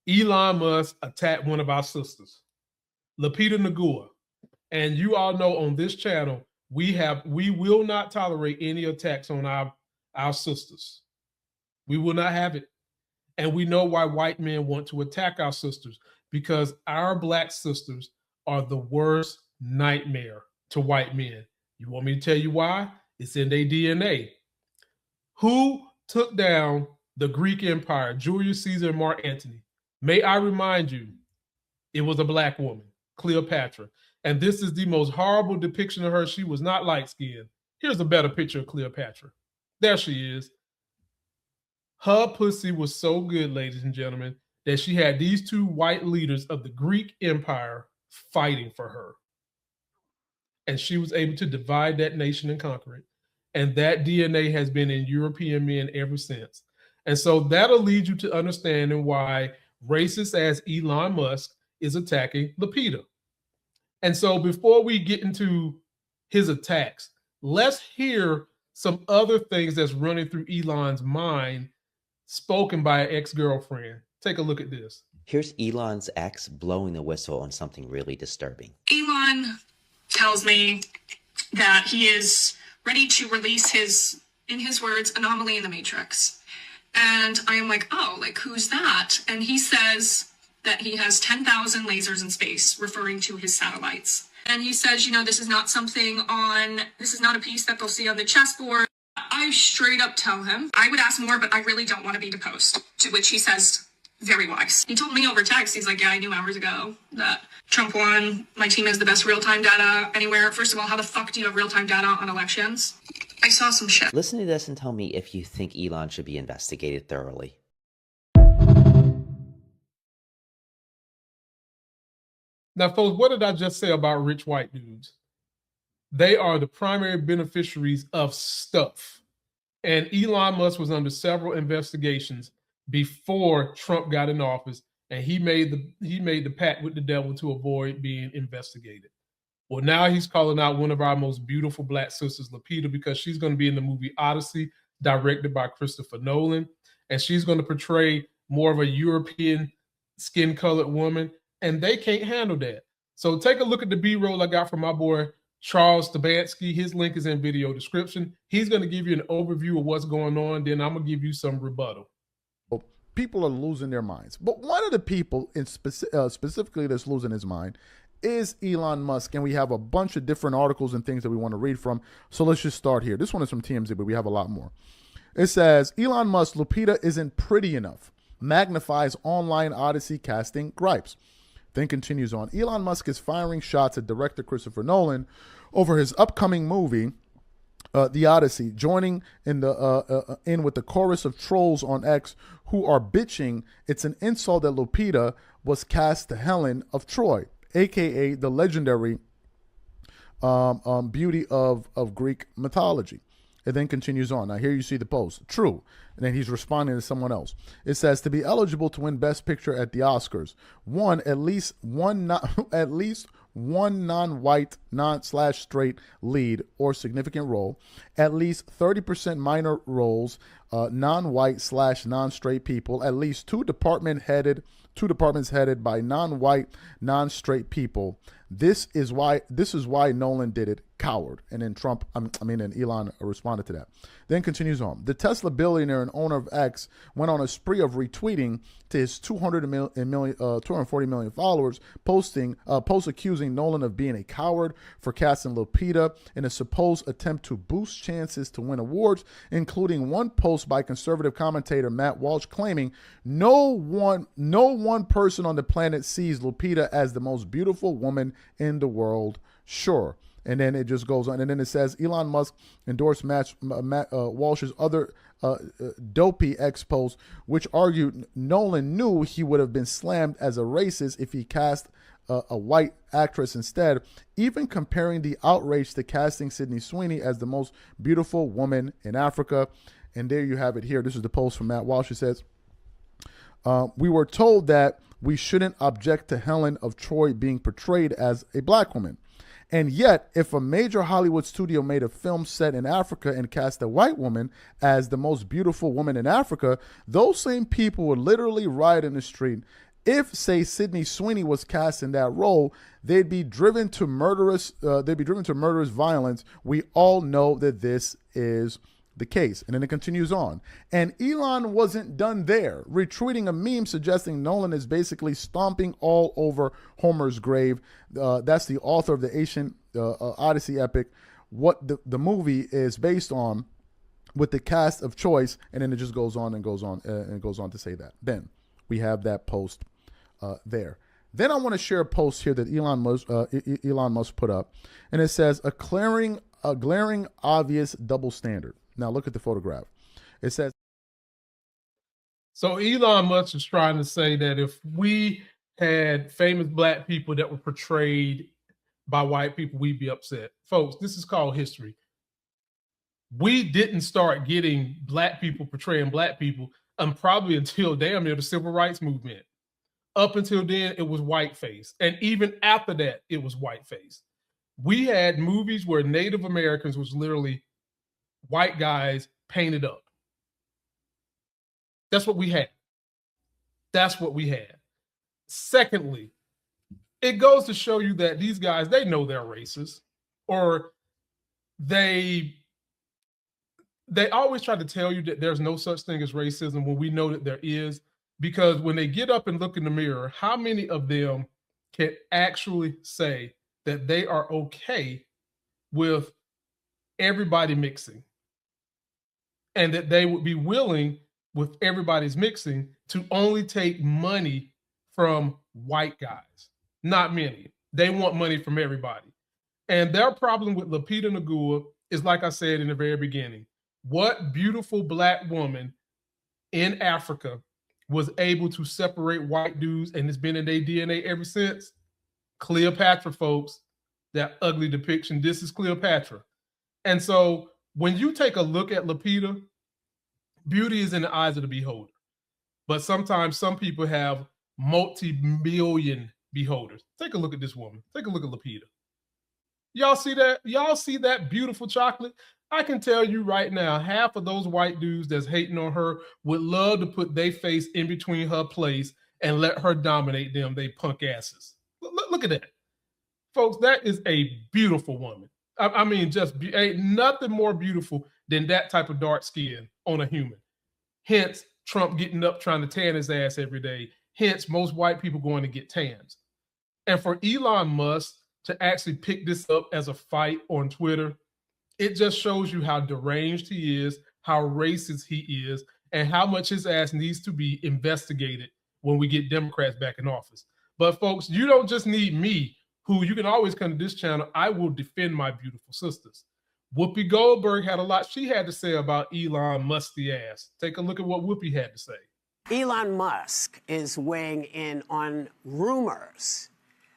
Elon Musk attacked one of our sisters, Lupita Nyong'o. And you all know on this channel, we will not tolerate any attacks on our sisters. We will not have it. And we know why white men want to attack our sisters, because our black sisters are the worst nightmare to white men. You want me to tell you why? It's in their DNA. Who took down the Greek Empire, Julius Caesar and Mark Antony? May I remind you, it was a black woman, Cleopatra. And this is the most horrible depiction of her. She was not light-skinned. Here's a better picture of Cleopatra. There she is. Her pussy was so good, ladies and gentlemen, that she had these two white leaders of the Greek Empire fighting for her. And she was able to divide that nation and conquer it. And that DNA has been in European men ever since. And so that'll lead you to understanding why racist as Elon Musk is attacking Lupita. And so before we get into his attacks, let's hear some other things that's running through Elon's mind spoken by an ex-girlfriend. Take a look at this. Here's Elon's ex blowing the whistle on something really disturbing. Elon tells me that he is ready to release his, in his words, anomaly in the Matrix. And I am like, oh, like, who's that? And he says that he has 10,000 lasers in space, referring to his satellites. And he says, you know, this is not a piece that they'll see on the chessboard. I straight up tell him, I would ask more, but I really don't want to be deposed. To which he says, very wise. He told me over text, he's like, yeah, I knew hours ago that Trump won. My team has the best real-time data anywhere. First of all, how the fuck do you have real-time data on elections? I saw some shit. Listen to this and tell me if you think Elon should be investigated thoroughly. Now, folks, what did I just say about rich white dudes? They are the primary beneficiaries of stuff. And Elon Musk was under several investigations before Trump got in office, and he made the pact with the devil to avoid being investigated. Well, now he's calling out one of our most beautiful black sisters, Lupita, because she's going to be in the movie Odyssey, directed by Christopher Nolan, and she's going to portray more of a European skin-colored woman, and they can't handle that. So take a look at the B-roll I got from my boy Charles Stabansky. His link is in video description. He's going to give you an overview of what's going on. Then I'm going to give you some rebuttal. People are losing their minds. But one of the people specifically that's losing his mind is Elon Musk. And we have a bunch of different articles and things that we want to read from. So let's just start here. This one is from TMZ, but we have a lot more. It says, Elon Musk, Lupita isn't pretty enough. Magnifies online Odyssey casting gripes. Then continues on. Elon Musk is firing shots at director Christopher Nolan over his upcoming movie, The Odyssey, joining in with the chorus of trolls on X who are bitching it's an insult that Lupita was cast to Helen of Troy, aka the legendary beauty of Greek mythology. It then continues on. Now here you see the post. True. And then he's responding to someone else. It says, to be eligible to win Best Picture at the Oscars, at least one non-white, non/straight lead or significant role, at least 30% minor roles, non-white / non-straight people, at least two departments headed by non-white, non-straight people. This is why Nolan did it, coward. And then and Elon responded to that. Then continues on. The Tesla billionaire and owner of X went on a spree of retweeting to his 240 million followers, posts accusing Nolan of being a coward for casting Lupita in a supposed attempt to boost chances to win awards, including one post by conservative commentator Matt Walsh claiming no one person on the planet sees Lupita as the most beautiful woman in the world. Sure. And then it just goes on. And then it says, Elon Musk endorsed Matt Walsh's other dopey X post, which argued Nolan knew he would have been slammed as a racist if he cast a white actress instead, even comparing the outrage to casting Sydney Sweeney as the most beautiful woman in Africa. And there you have it here. This is the post from Matt Walsh. It says, we were told that we shouldn't object to Helen of Troy being portrayed as a black woman. And yet, if a major Hollywood studio made a film set in Africa and cast a white woman as the most beautiful woman in Africa, those same people would literally riot in the street If, say, Sydney Sweeney was cast in that role, they'd be driven to murderous violence. We all know that this is the case. And then it continues on. And Elon wasn't done there, retweeting a meme suggesting Nolan is basically stomping all over Homer's grave. That's the author of the ancient Odyssey epic, what the movie is based on, with the cast of choice. And then it just goes on and goes on and goes on to say that. Then we have that post there. Then I want to share a post here that Elon Musk put up, and it says a glaring obvious double standard. Now look at the photograph. It says, so Elon Musk is trying to say that if we had famous black people that were portrayed by white people, we'd be upset. Folks, this is called history. We didn't start getting black people portraying black people probably until damn near the civil rights movement. Up until then, it was whiteface. And even after that, it was whiteface. We had movies where Native Americans was literally white guys painted up. That's what we had. That's what we had. Secondly, it goes to show you that these guys, they know they're racist, or they always try to tell you that there's no such thing as racism when we know that there is, because when they get up and look in the mirror, how many of them can actually say that they are okay with everybody mixing, and that they would be willing, with everybody's mixing, to only take money from white guys? Not many. They want money from everybody. And their problem with Lupita Nyong'o is, like I said in the very beginning, what beautiful black woman in Africa was able to separate white dudes, and it's been in their DNA ever since? Cleopatra, folks. That ugly depiction. This is Cleopatra. And so when you take a look at Lupita, beauty is in the eyes of the beholder. But sometimes some people have multi-million beholders. Take a look at this woman. Take a look at Lupita. Y'all see that? Y'all see that beautiful chocolate? I can tell you right now, half of those white dudes that's hating on her would love to put their face in between her place and let her dominate them, they punk asses. Look at that. Folks, that is a beautiful woman. I mean, just ain't nothing more beautiful than that type of dark skin on a human. Hence, Trump getting up trying to tan his ass every day. Hence, most white people going to get tans. And for Elon Musk to actually pick this up as a fight on Twitter, it just shows you how deranged he is, how racist he is, and how much his ass needs to be investigated when we get Democrats back in office. But folks, you don't just need me, who you can always come to this channel. I will defend my beautiful sisters. Whoopi Goldberg had a lot she had to say about Elon Musk's ass. Take a look at what Whoopi had to say. Elon Musk is weighing in on rumors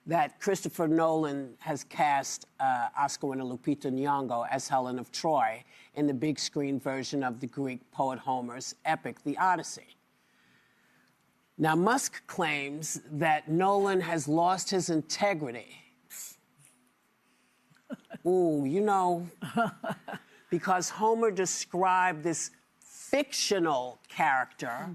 that Christopher Nolan has cast Oscar winner Lupita Nyong'o as Helen of Troy in the big screen version of the Greek poet Homer's epic, The Odyssey. Now, Musk claims that Nolan has lost his integrity. Ooh, you know, because Homer described this fictional character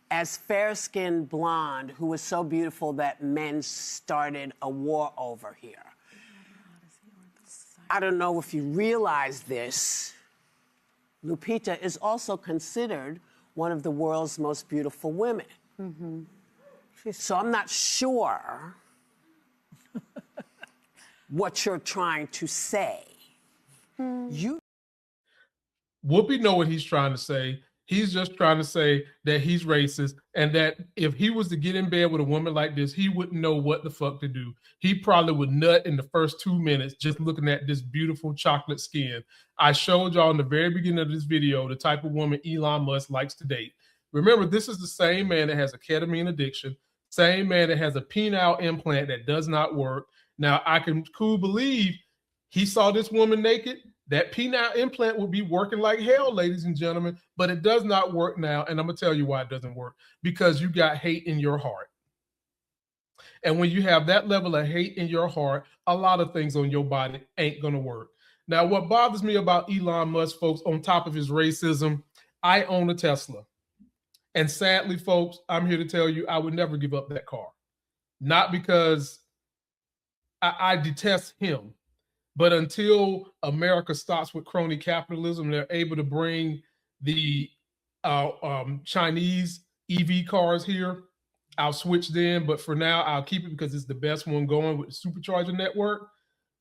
as fair-skinned blonde who was so beautiful that men started a war over here. I don't know if you realize this. Lupita is also considered one of the world's most beautiful women. So I'm not sure what you're trying to say. Whoopi know what he's trying to say. He's just trying to say that he's racist, and that if he was to get in bed with a woman like this, he wouldn't know what the fuck to do. He probably would nut in the first 2 minutes just looking at this beautiful chocolate skin. I showed y'all in the very beginning of this video the type of woman Elon Musk likes to date. Remember, this is the same man that has a ketamine addiction, same man that has a penile implant that does not work. Now, I can believe he saw this woman naked. That penile implant would be working like hell, ladies and gentlemen, but it does not work now. And I'm going to tell you why it doesn't work. Because you got hate in your heart. And when you have that level of hate in your heart, a lot of things on your body ain't going to work. Now, what bothers me about Elon Musk, folks, on top of his racism, I own a Tesla. And sadly, folks, I'm here to tell you, I would never give up that car. Not because I detest him, but until America stops with crony capitalism, they're able to bring the Chinese EV cars here, I'll switch then. But for now, I'll keep it because it's the best one going with the supercharger network.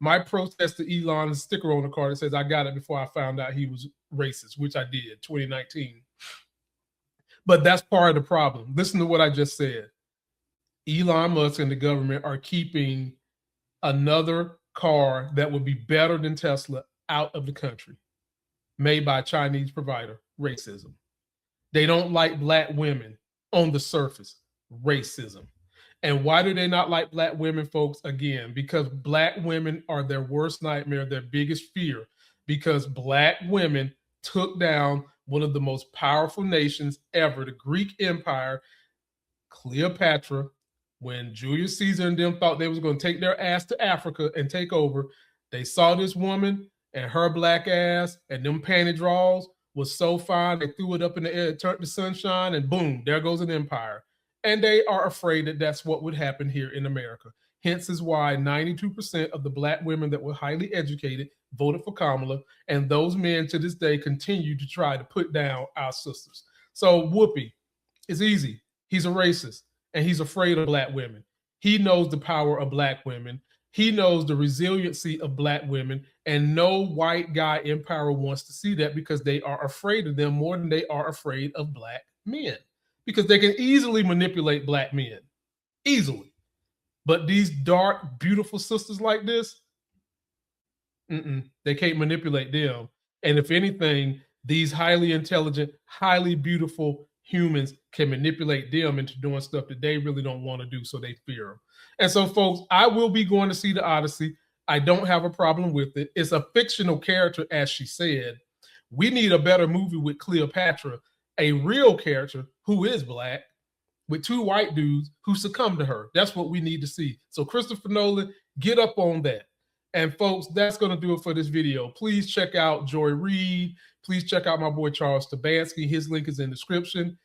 My protest to Elon is a sticker on the car that says, I got it before I found out he was racist, which I did, 2019. But that's part of the problem. Listen to what I just said. Elon Musk and the government are keeping another car that would be better than Tesla out of the country, made by a Chinese provider. Racism. They don't like black women on the surface. Racism. And why do they not like black women, folks? Again, because black women are their worst nightmare, their biggest fear, because black women took down one of the most powerful nations ever, the Greek Empire. Cleopatra, when Julius Caesar and them thought they was going to take their ass to Africa and take over, they saw this woman and her black ass and them panty draws was so fine, they threw it up in the air, turned to sunshine, and boom, there goes an empire. And they are afraid that that's what would happen here in America. Hence is why 92% of the black women that were highly educated voted for Kamala, and those men to this day continue to try to put down our sisters. So Whoopi, it's easy. He's a racist, and he's afraid of black women. He knows the power of black women. He knows the resiliency of black women, and no white guy in power wants to see that because they are afraid of them more than they are afraid of black men, because they can easily manipulate black men, easily. But these dark, beautiful sisters like this, they can't manipulate them. And if anything, these highly intelligent, highly beautiful humans can manipulate them into doing stuff that they really don't want to do, so they fear them. And so, folks, I will be going to see the Odyssey. I don't have a problem with it. It's a fictional character, as she said. We need a better movie with Cleopatra, a real character who is black, with two white dudes who succumb to her. That's what we need to see. So Christopher Nolan, get up on that. And folks, that's going to do it for this video. Please check out Joy Reid. Please check out my boy Charles Tabansky. His link is in the description.